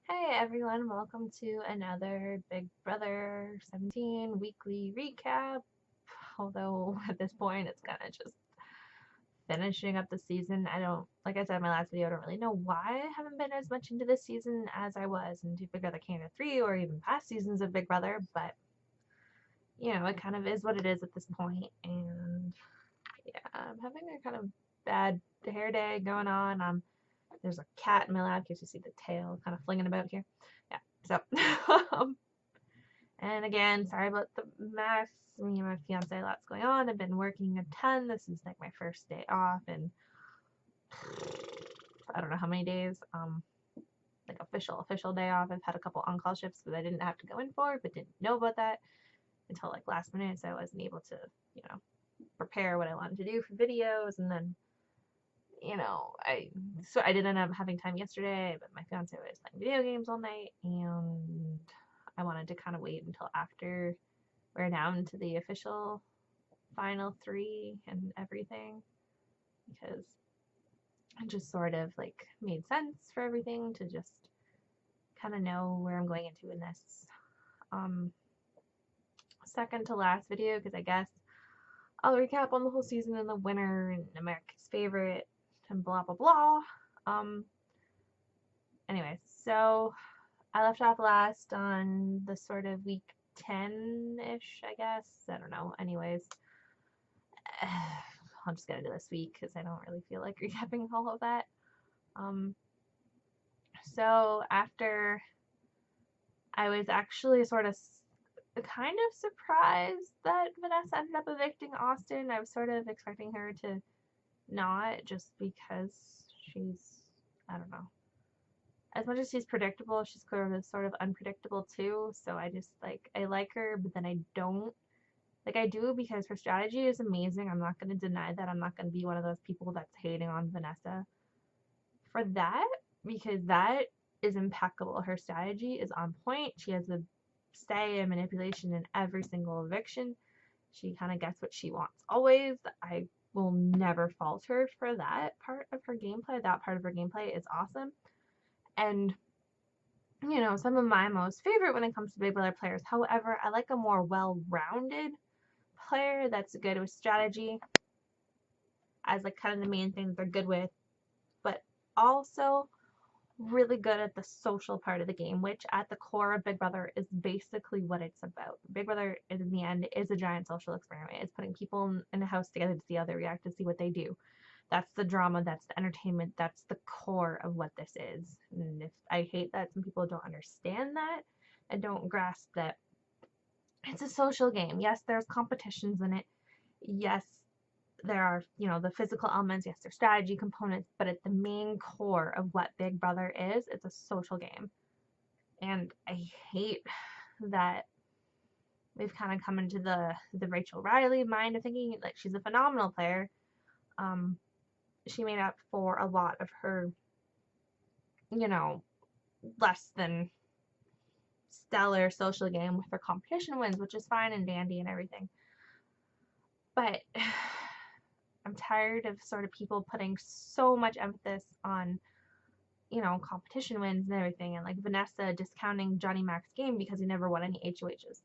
Hey everyone, welcome to another Big Brother 17 weekly recap. Although at this point it's kind of just finishing up the season. Like I said in my last video, I don't really know why I haven't been as much into this season as I was into Big Brother Canada 3 or even past seasons of Big Brother, but it kind of is what it is at this point. And yeah, I'm having a kind of bad hair day going on. There's a cat in my lap, in case you see the tail kind of flinging about here. Yeah, so and again, sorry about the mess. Me and my fiance, lots going on. I've been working a ton. This is like my first day off, and I don't know how many days. Like official day off. I've had a couple on-call shifts that I didn't have to go in for, but didn't know about that until like last minute, so I wasn't able to, prepare what I wanted to do for videos, and then I did end up having time yesterday, but my fiance was playing video games all night, and I wanted to kind of wait until after we're down to the official final three and everything, because it just sort of like made sense for everything to just kind of know where I'm going into in this um second to last video, because I guess I'll recap on the whole season and the winner and America's favorite and blah blah blah. Anyway, so I left off last on the sort of week 10-ish, I guess. I don't know. Anyways, I'll just get into this week because I don't really feel like recapping all of that. So after I was actually sort of kind of surprised that Vanessa ended up evicting Austin. I was sort of expecting her to not, just because she's, I don't know. As much as she's predictable, she's sort of unpredictable too. So I like her, but then I don't. Like, I do because her strategy is amazing. I'm not going to deny that. I'm not going to be one of those people that's hating on Vanessa for that, because that is impeccable. Her strategy is on point. She has the say and manipulation in every single eviction. She kind of gets what she wants always. I will never fault her for that part of her gameplay. That part of her gameplay is awesome. And some of my most favorite when it comes to Big Brother players. However, I like a more well-rounded player that's good with strategy as like kind of the main thing that they're good with, but also really good at the social part of the game, which at the core of Big Brother is basically what it's about. Big Brother, in the end, is a giant social experiment. It's putting people in a house together to see how they react, to see what they do. That's the drama, that's the entertainment, that's the core of what this is. And if I hate that some people don't understand that and don't grasp that it's a social game. Yes, there's competitions in it. Yes, there are, the physical elements. Yes, there's strategy components, but at the main core of what Big Brother is, it's a social game. And I hate that we've kind of come into the Rachel Riley mind of thinking like she's a phenomenal player. She made up for a lot of her, less than stellar social game with her competition wins, which is fine and dandy and everything. But I'm tired of sort of people putting so much emphasis on, competition wins and everything, and like Vanessa discounting Johnny Mac's game because he never won any HOHs.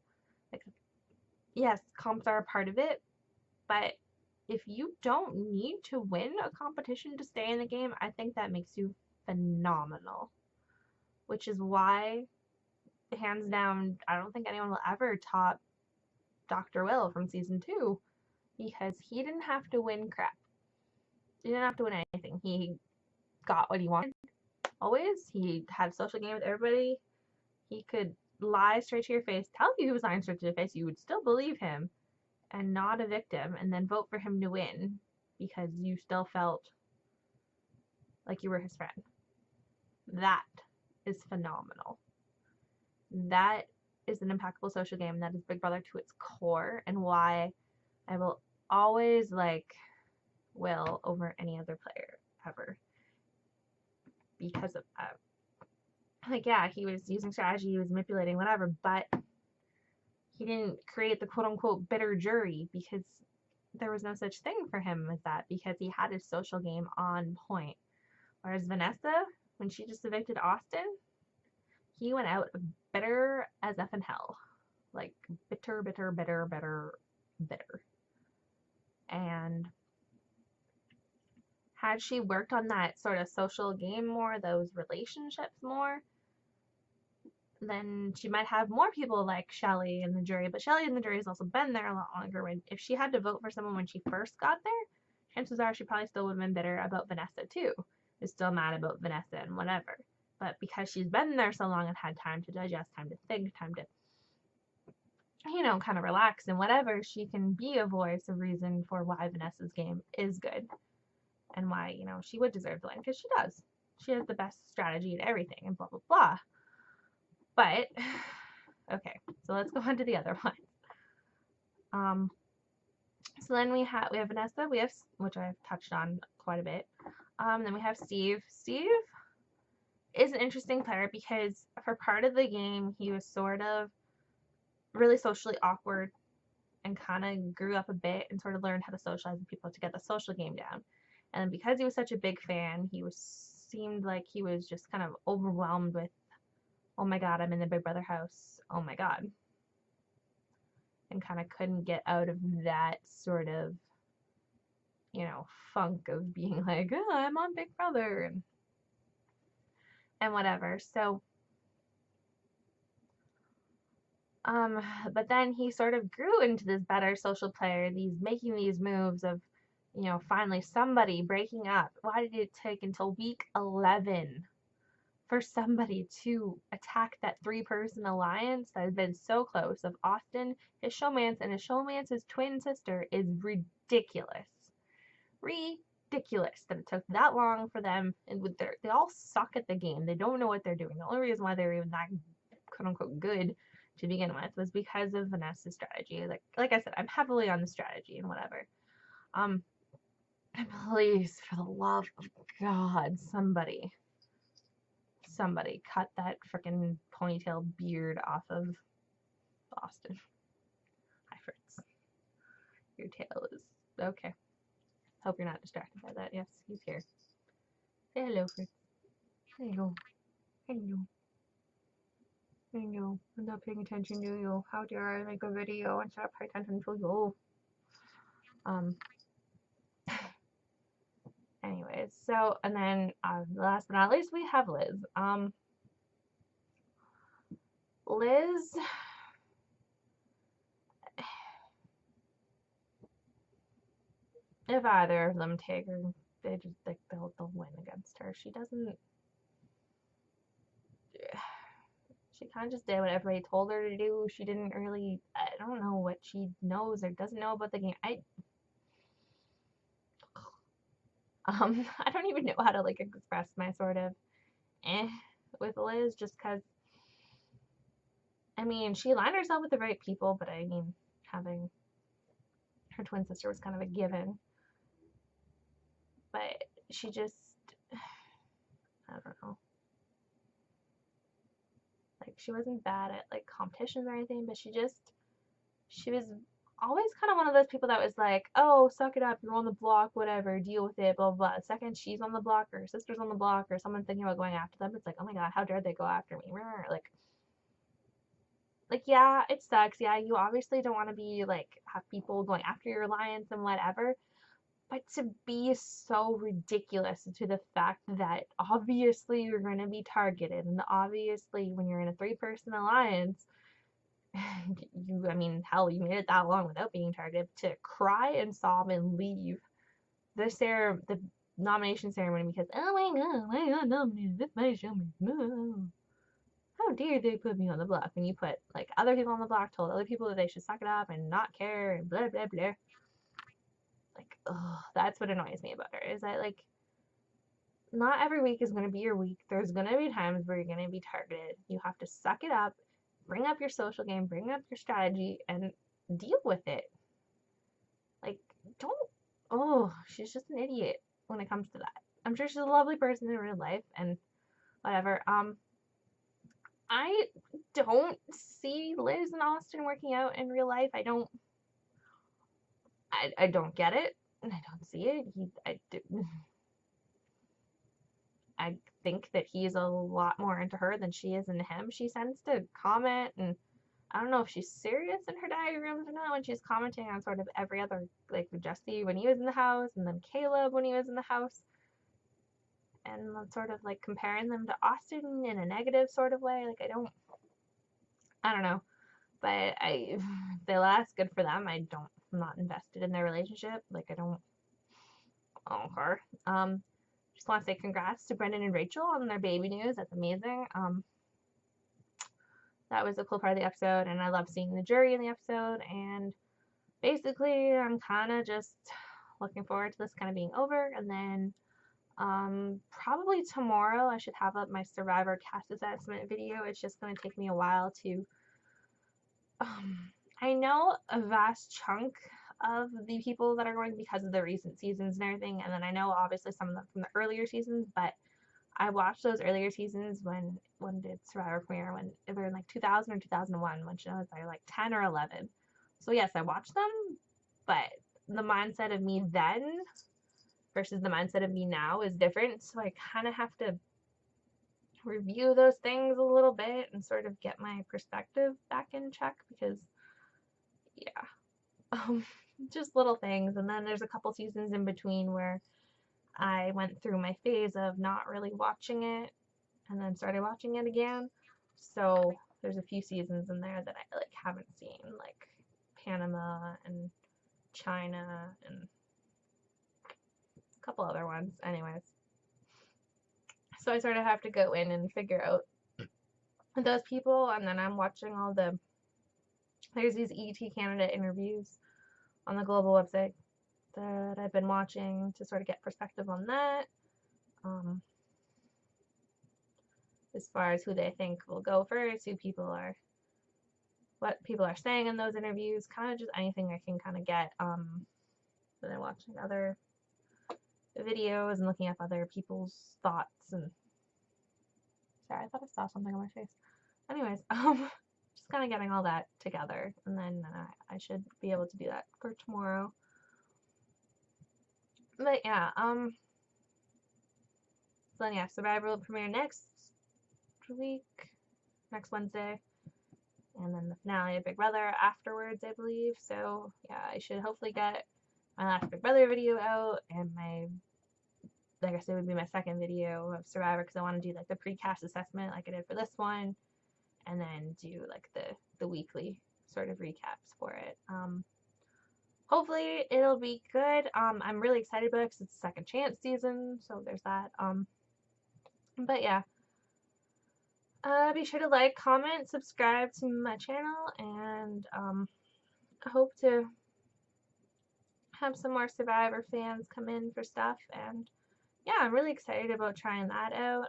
Like, yes, comps are a part of it, but if you don't need to win a competition to stay in the game, I think that makes you phenomenal. Which is why, hands down, I don't think anyone will ever top Dr. Will from season 2, because he didn't have to win crap. He didn't have to win anything. He got what he wanted always. He had a social game with everybody. He could lie straight to your face, tell you he was lying straight to your face. You would still believe him and not evict him, and then vote for him to win because you still felt like you were his friend. That is phenomenal. That is an impeccable social game. That is Big Brother to its core, and why I will always like Will over any other player ever, because of that. Like, yeah, he was using strategy, he was manipulating, whatever, but he didn't create the quote-unquote bitter jury, because there was no such thing for him as that, because he had his social game on point. Whereas Vanessa, when she just evicted Austin, he went out bitter as effing hell. Like, bitter, bitter, bitter, bitter, bitter. And had she worked on that sort of social game more, those relationships more, then she might have more people like Shelley in the jury. But Shelley in the jury has also been there a lot longer. If she had to vote for someone when she first got there, chances are she probably still would have been bitter about Vanessa too. Is still mad about Vanessa and whatever. But because she's been there so long and had time to digest, time to think, time to, kind of relax and whatever, she can be a voice of reason for why Vanessa's game is good and why, she would deserve the win, because she does. She has the best strategy and everything and blah, blah, blah. But, okay, so let's go on to the other one. So then we have Vanessa, which I've touched on quite a bit. Then we have Steve. Steve is an interesting player because for part of the game, he was sort of really socially awkward and kind of grew up a bit and sort of learned how to socialize with people to get the social game down. And because he was such a big fan, seemed like he was just kind of overwhelmed with, oh my god, I'm in the Big Brother house, oh my god. And kind of couldn't get out of that sort of, funk of being like, oh, I'm on Big Brother and whatever. So, but then he sort of grew into this better social player, making these moves of, finally somebody breaking up. Why did it take until week 11 for somebody to attack that 3-person alliance that has been so close of Austin, his showmance, and his showmance's twin sister is ridiculous. Ridiculous that it took that long for them, and they all suck at the game. They don't know what they're doing. The only reason why they're even that quote-unquote good to begin with was because of Vanessa's strategy. Like I said, I'm heavily on the strategy and whatever. And please, for the love of God, somebody cut that freaking ponytail beard off of Austin. Hi, Fritz. Your tail is okay. Hope you're not distracted by that. Yes, he's here. Say hello, Fritz. Hello. Hello. Hello. I'm not paying attention to you. How dare I make a video and start paying attention to you? Anyways, so, and then last but not least, we have Liz. Liz, if either of them take her, they just think they'll win against her. She doesn't. She kind of just did what everybody told her to do. She didn't really. I don't know what she knows or doesn't know about the game. I don't even know how to express my sort of with Liz, just because. I mean, she aligned herself with the right people, but I mean, having her twin sister was kind of a given. But she just, I don't know. She wasn't bad at competitions or anything, but she was always kind of one of those people that was like, oh, suck it up, you're on the block, whatever, deal with it, blah, blah, blah. The second she's on the block or her sister's on the block or someone's thinking about going after them, it's like, oh my god, how dare they go after me? Yeah, it sucks. Yeah, you obviously don't want to be have people going after your alliance and whatever, but to be so ridiculous to the fact that obviously you're going to be targeted, and obviously when you're in a 3-person alliance, hell, you made it that long without being targeted, to cry and sob and leave the nomination ceremony because, oh my god, I got nominated, this my showman. No. How dare they put me on the block when you put other people on the block, told other people that they should suck it up and not care and blah blah blah. That's what annoys me about her, is that not every week is going to be your week. There's going to be times where you're going to be targeted. You have to suck it up, bring up your social game, bring up your strategy, and deal with it. She's just an idiot when it comes to that. I'm sure she's a lovely person in real life and whatever. I don't see Liz and Austin working out in real life. I don't get it. I don't see it. think that he's a lot more into her than she is into him. She tends to comment, and I don't know if she's serious in her diary rooms or not when she's commenting on sort of every other, like Jesse when he was in the house, and then Caleb when he was in the house, and sort of like comparing them to Austin in a negative sort of way. Like I don't know, but if they last, good for them. I'm not invested in their relationship. Like I don't care. Just want to say congrats to Brendan and Rachel on their baby news. That's amazing. That was a cool part of the episode, and I love seeing the jury in the episode. And basically, I'm kind of just looking forward to this kind of being over, and then probably tomorrow I should have up my Survivor cast assessment video. It's just going to take me a while to. I know a vast chunk of the people that are going because of the recent seasons and everything, and then I know obviously some of them from the earlier seasons, but I watched those earlier seasons when did Survivor premiere? When they were in like 2000 or 2001, when I was like 10 or 11. So yes, I watched them, but the mindset of me then versus the mindset of me now is different. So I kind of have to review those things a little bit and sort of get my perspective back in check because, yeah, just little things. And then there's a couple seasons in between where I went through my phase of not really watching it and then started watching it again. So there's a few seasons in there that I like haven't seen, like Panama and China and a couple other ones. Anyways, so I sort of have to go in and figure out those people, and then I'm watching there's these ET Canada interviews on the Global website that I've been watching to sort of get perspective on that. As far as who they think will go first, what people are saying in those interviews, kind of just anything I can kind of get. Then watching other videos and looking up other people's thoughts and sorry, I thought I saw something on my face. Anyways, just kind of getting all that together, and then I should be able to do that for tomorrow. But yeah, so then yeah, Survivor will premiere next Wednesday, and then the finale of Big Brother afterwards, I believe. So yeah, I should hopefully get my last Big Brother video out and I guess it would be my second video of Survivor because I want to do like the pre-cast assessment like I did for this one, and then do like the weekly sort of recaps for it. Hopefully it'll be good. I'm really excited about it because it's a second chance season, so there's that. But yeah. Be sure to like, comment, subscribe to my channel, and I hope to have some more Survivor fans come in for stuff. And yeah, I'm really excited about trying that out.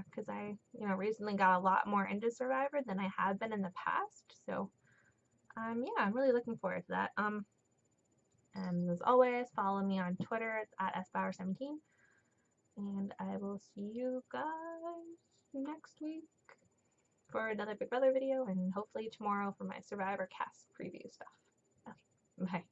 Because I recently got a lot more into Survivor than I had been in the past. So yeah, I'm really looking forward to that. And as always, follow me on Twitter at sbauer17. And I will see you guys next week for another Big Brother video, and hopefully tomorrow for my Survivor cast preview stuff. Okay, bye.